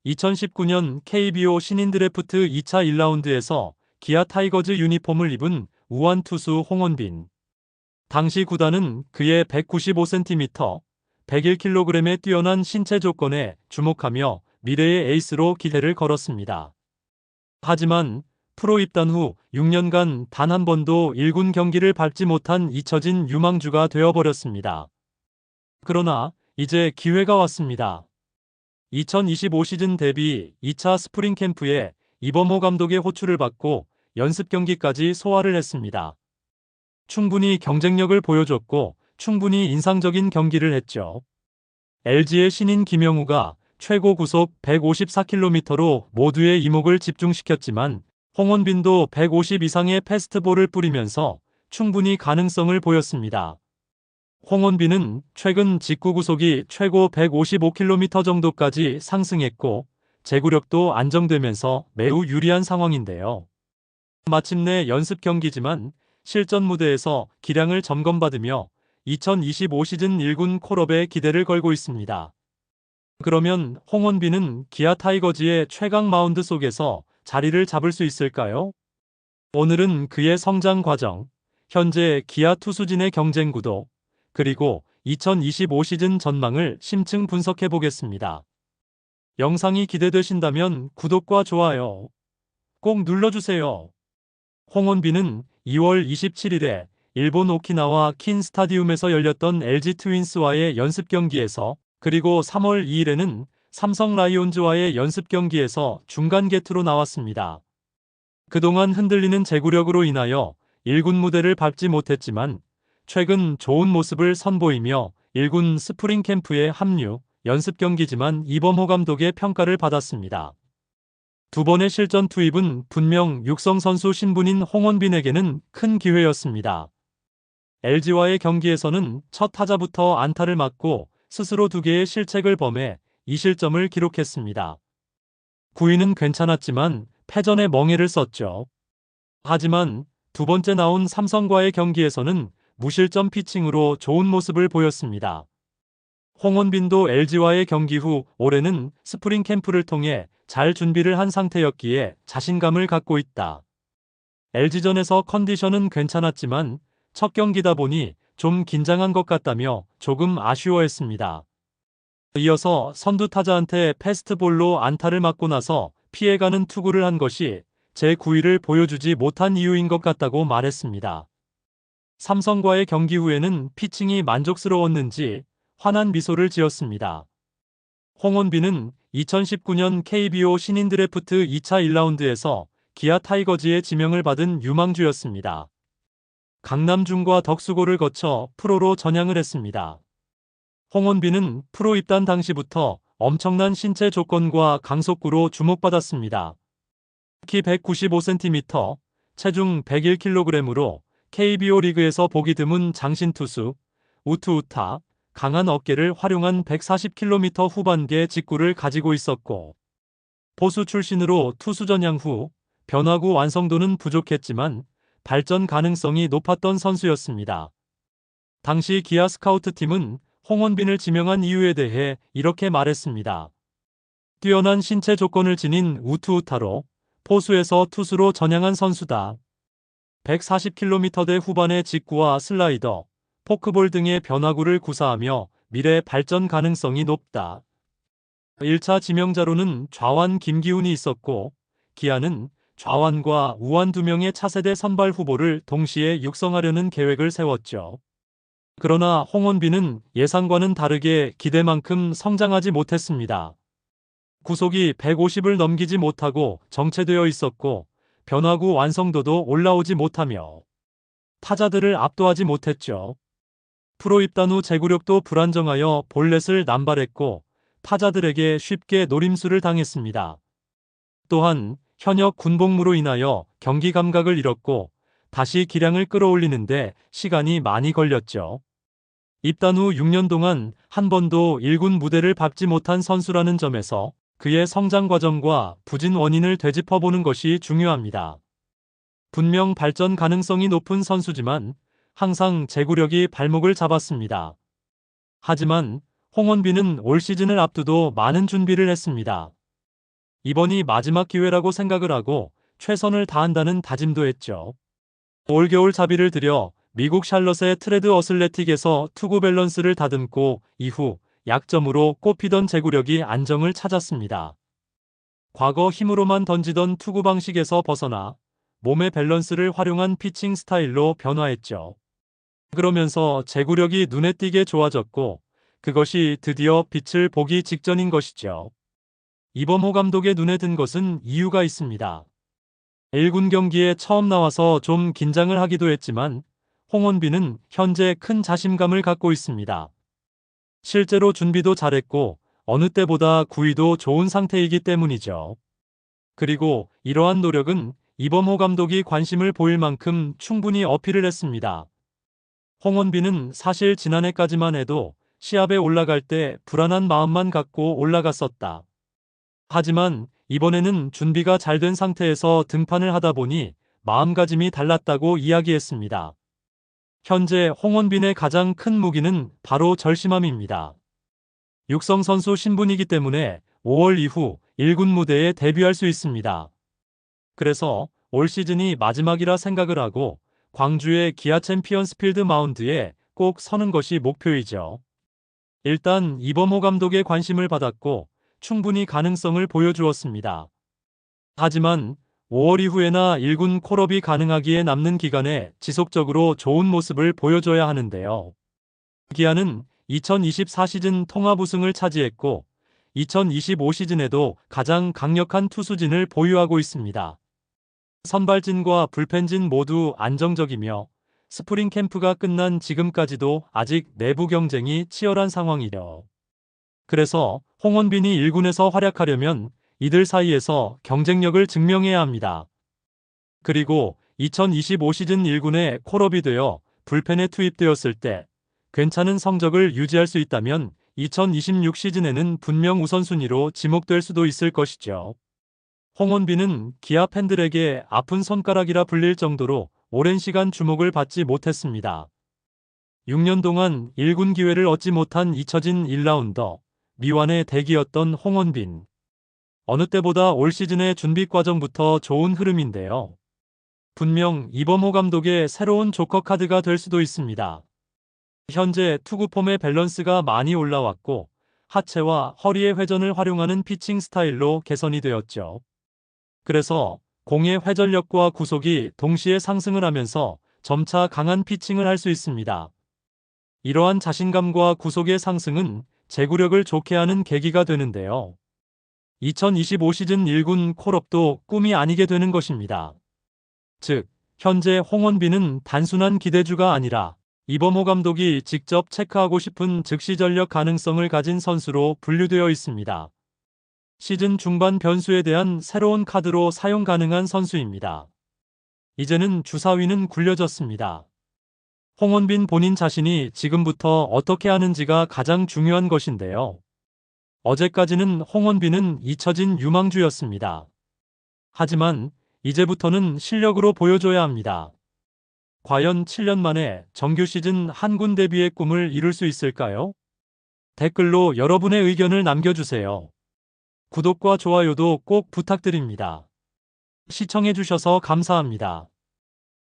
2019년 KBO 신인 드래프트 2차 1라운드에서 기아 타이거즈 유니폼을 입은 우완 투수 홍원빈. 당시 구단은 그의 195cm, 101kg의 뛰어난 신체 조건에 주목하며 미래의 에이스로 기대를 걸었습니다. 하지만 프로 입단 후 6년간 단 한 번도 1군 경기를 밟지 못한 잊혀진 유망주가 되어버렸습니다. 그러나 이제 기회가 왔습니다. 2025 시즌 데뷔 2차 스프링 캠프에 이범호 감독의 호출을 받고 연습 경기까지 소화를 했습니다. 충분히 경쟁력을 보여줬고 충분히 인상적인 경기를 했죠. LG의 신인 김영우가 최고 구속 154km로 모두의 이목을 집중시켰지만 홍원빈도 150 이상의 패스트볼을 뿌리면서 충분히 가능성을 보였습니다. 홍원빈은 최근 직구 구속이 최고 155km 정도까지 상승했고 제구력도 안정되면서 매우 유리한 상황인데요. 마침내 연습 경기지만 실전 무대에서 기량을 점검받으며 2025 시즌 1군 콜업에 기대를 걸고 있습니다. 그러면 홍원빈은 기아 타이거즈의 최강 마운드 속에서 자리를 잡을 수 있을까요? 오늘은 그의 성장 과정, 현재 기아 투수진의 경쟁 구도, 그리고 2025 시즌 전망을 심층 분석해 보겠습니다. 영상이 기대되신다면 구독과 좋아요 꼭 눌러주세요. 홍원빈은 2월 27일에 일본 오키나와 킨 스타디움에서 열렸던 LG 트윈스와의 연습 경기에서 그리고 3월 2일에는 삼성 라이온즈와의 연습 경기에서 중간 게투로 나왔습니다. 그동안 흔들리는 제구력으로 인하여 1군 무대를 밟지 못했지만 최근 좋은 모습을 선보이며 1군 스프링 캠프에 합류, 연습 경기지만 이범호 감독의 평가를 받았습니다. 두 번의 실전 투입은 분명 육성 선수 신분인 홍원빈에게는 큰 기회였습니다. LG와의 경기에서는 첫 타자부터 안타를 맞고 스스로 2개의 실책을 범해 2실점을 기록했습니다. 9위는 괜찮았지만 패전에 멍해를 썼죠. 하지만 두 번째 나온 삼성과의 경기에서는 무실점 피칭으로 좋은 모습을 보였습니다. 홍원빈도 LG와의 경기 후 올해는 스프링 캠프를 통해 잘 준비를 한 상태였기에 자신감을 갖고 있다. LG전에서 컨디션은 괜찮았지만 첫 경기다 보니 좀 긴장한 것 같다며 조금 아쉬워했습니다. 이어서 선두 타자한테 패스트볼로 안타를 맞고 나서 피해가는 투구를 한 것이 제 9위를 보여주지 못한 이유인 것 같다고 말했습니다. 삼성과의 경기 후에는 피칭이 만족스러웠는지 환한 미소를 지었습니다. 홍원빈은 2019년 KBO 신인 드래프트 2차 1라운드에서 기아 타이거즈의 지명을 받은 유망주였습니다. 강남중과 덕수고를 거쳐 프로로 전향을 했습니다. 홍원빈은 프로 입단 당시부터 엄청난 신체 조건과 강속구로 주목받았습니다. 키 195cm, 체중 101kg으로 KBO 리그에서 보기 드문 장신 투수, 우투우타, 강한 어깨를 활용한 140km 후반계 직구를 가지고 있었고 포수 출신으로 투수 전향 후 변화구 완성도는 부족했지만 발전 가능성이 높았던 선수였습니다. 당시 기아 스카우트팀은 홍원빈을 지명한 이유에 대해 이렇게 말했습니다. 뛰어난 신체 조건을 지닌 우투우타로 포수에서 투수로 전향한 선수다. 140km대 후반의 직구와 슬라이더, 포크볼 등의 변화구를 구사하며 미래 발전 가능성이 높다. 1차 지명자로는 좌완 김기훈이 있었고 기아는 좌완과 우완 2명의 차세대 선발 후보를 동시에 육성하려는 계획을 세웠죠. 그러나 홍원빈은 예상과는 다르게 기대만큼 성장하지 못했습니다. 구속이 150을 넘기지 못하고 정체되어 있었고 변화구 완성도도 올라오지 못하며 타자들을 압도하지 못했죠. 프로 입단 후 제구력도 불안정하여 볼넷을 남발했고 타자들에게 쉽게 노림수를 당했습니다. 또한 현역 군복무로 인하여 경기 감각을 잃었고 다시 기량을 끌어올리는데 시간이 많이 걸렸죠. 입단 후 6년 동안 한 번도 1군 무대를 밟지 못한 선수라는 점에서 그의 성장 과정과 부진 원인을 되짚어보는 것이 중요합니다. 분명 발전 가능성이 높은 선수지만 항상 제구력이 발목을 잡았습니다. 하지만 홍원빈은 올 시즌을 앞두고 많은 준비를 했습니다. 이번이 마지막 기회라고 생각을 하고 최선을 다한다는 다짐도 했죠. 올겨울 자비를 들여 미국 샬럿의 트레드 어슬레틱에서 투구 밸런스를 다듬고 이후 약점으로 꼽히던 제구력이 안정을 찾았습니다. 과거 힘으로만 던지던 투구 방식에서 벗어나 몸의 밸런스를 활용한 피칭 스타일로 변화했죠. 그러면서 제구력이 눈에 띄게 좋아졌고 그것이 드디어 빛을 보기 직전인 것이죠. 이범호 감독의 눈에 든 것은 이유가 있습니다. 1군 경기에 처음 나와서 좀 긴장을 하기도 했지만 홍원빈은 현재 큰 자신감을 갖고 있습니다. 실제로 준비도 잘했고 어느 때보다 구위도 좋은 상태이기 때문이죠. 그리고 이러한 노력은 이범호 감독이 관심을 보일 만큼 충분히 어필을 했습니다. 홍원빈은 사실 지난해까지만 해도 시합에 올라갈 때 불안한 마음만 갖고 올라갔었다. 하지만 이번에는 준비가 잘 된 상태에서 등판을 하다 보니 마음가짐이 달랐다고 이야기했습니다. 현재 홍원빈의 가장 큰 무기는 바로 절심함입니다. 육성 선수 신분이기 때문에 5월 이후 1군 무대에 데뷔할 수 있습니다. 그래서 올 시즌이 마지막이라 생각을 하고 광주의 기아 챔피언스 필드 마운드에 꼭 서는 것이 목표이죠. 일단 이범호 감독의 관심을 받았고 충분히 가능성을 보여주었습니다. 하지만 5월 이후에나 1군 콜업이 가능하기에 남는 기간에 지속적으로 좋은 모습을 보여줘야 하는데요. 기아는 2024 시즌 통합 우승을 차지했고 2025 시즌에도 가장 강력한 투수진을 보유하고 있습니다. 선발진과 불펜진 모두 안정적이며 스프링 캠프가 끝난 지금까지도 아직 내부 경쟁이 치열한 상황이죠. 그래서 홍원빈이 1군에서 활약하려면 이들 사이에서 경쟁력을 증명해야 합니다. 그리고 2025 시즌 1군에 콜업이 되어 불펜에 투입되었을 때 괜찮은 성적을 유지할 수 있다면 2026 시즌에는 분명 우선순위로 지목될 수도 있을 것이죠. 홍원빈은 기아 팬들에게 아픈 손가락이라 불릴 정도로 오랜 시간 주목을 받지 못했습니다. 6년 동안 1군 기회를 얻지 못한 잊혀진 1라운더, 미완의 대기였던 홍원빈. 어느 때보다 올 시즌의 준비 과정부터 좋은 흐름인데요. 분명 이범호 감독의 새로운 조커 카드가 될 수도 있습니다. 현재 투구 폼의 밸런스가 많이 올라왔고 하체와 허리의 회전을 활용하는 피칭 스타일로 개선이 되었죠. 그래서 공의 회전력과 구속이 동시에 상승을 하면서 점차 강한 피칭을 할 수 있습니다. 이러한 자신감과 구속의 상승은 제구력을 좋게 하는 계기가 되는데요. 2025 시즌 1군 콜업도 꿈이 아니게 되는 것입니다. 즉, 현재 홍원빈은 단순한 기대주가 아니라 이범호 감독이 직접 체크하고 싶은 즉시 전력 가능성을 가진 선수로 분류되어 있습니다. 시즌 중반 변수에 대한 새로운 카드로 사용 가능한 선수입니다. 이제는 주사위는 굴려졌습니다. 홍원빈 본인 자신이 지금부터 어떻게 하는지가 가장 중요한 것인데요. 어제까지는 홍원빈은 잊혀진 유망주였습니다. 하지만 이제부터는 실력으로 보여줘야 합니다. 과연 7년 만에 정규 시즌 한군 데뷔의 꿈을 이룰 수 있을까요? 댓글로 여러분의 의견을 남겨주세요. 구독과 좋아요도 꼭 부탁드립니다. 시청해주셔서 감사합니다.